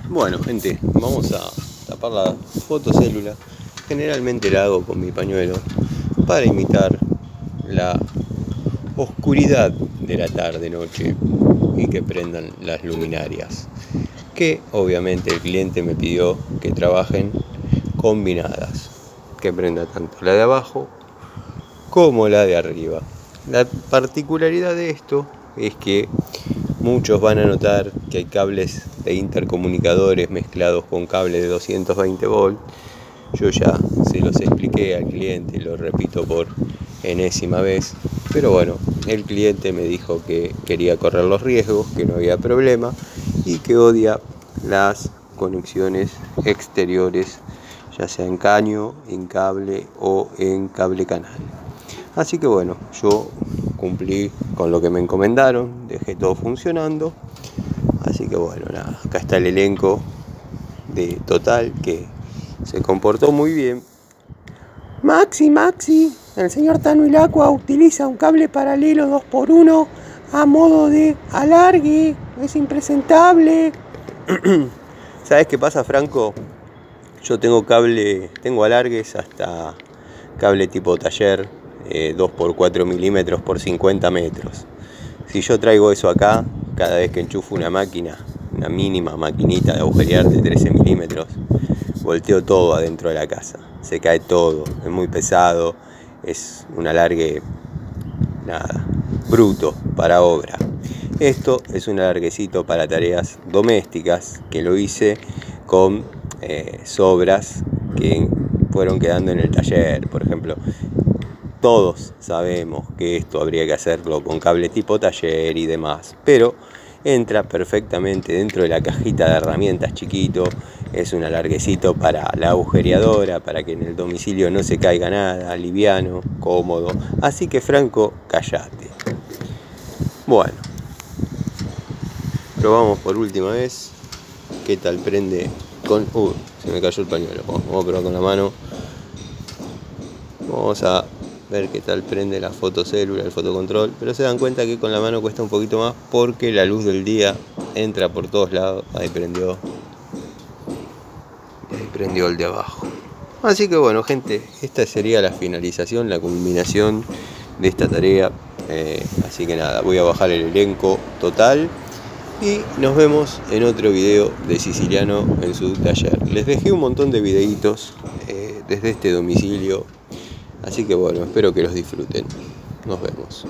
Bueno, gente, vamos a tapar la fotocélula. Generalmente la hago con mi pañuelo para imitar la oscuridad de la tarde-noche y que prendan las luminarias, que obviamente el cliente me pidió que trabajen combinadas, que prenda tanto la de abajo como la de arriba. La particularidad de esto es que muchos van a notar que hay cables de intercomunicadores mezclados con cables de 220 volts. Yo ya se los expliqué al cliente, lo repito por enésima vez, pero bueno, el cliente me dijo que quería correr los riesgos, que no había problema y que odia las conexiones exteriores, ya sea en caño, en cable o en cable canal. Así que bueno, yo cumplí con lo que me encomendaron, dejé todo funcionando. Así que bueno, nada, acá está el elenco de Total que se comportó muy bien. Maxi, el señor Tano Ilacua utiliza un cable paralelo 2x1 a modo de alargue, es impresentable. ¿Sabes qué pasa, Franco? Yo tengo alargues hasta cable tipo taller, 2x4 milímetros por 50 metros. Si yo traigo eso acá, cada vez que enchufo una máquina, una mínima maquinita de agujerear de 13 milímetros, volteo todo adentro de la casa. Se cae todo, es muy pesado, es un alargue, nada, bruto para obra. Esto es un alarguecito para tareas domésticas que lo hice con sobras que fueron quedando en el taller. Por ejemplo, todos sabemos que esto habría que hacerlo con cable tipo taller y demás, pero entra perfectamente dentro de la cajita de herramientas chiquito. Es un alarguecito para la agujereadora, para que en el domicilio no se caiga nada, liviano, cómodo. Así que Franco, callate. Bueno, probamos por última vez qué tal prende con... se me cayó el pañuelo. Vamos a probar con la mano. Vamos a ver qué tal prende la fotocélula, el fotocontrol, pero se dan cuenta que con la mano cuesta un poquito más porque la luz del día entra por todos lados. Ahí prendió el de abajo. Así que bueno, gente, esta sería la finalización, la culminación de esta tarea. Así que nada, voy a bajar el elenco Total y nos vemos en otro video de Siciliano en su taller. Les dejé un montón de videitos desde este domicilio. Así que bueno, espero que los disfruten. Nos vemos.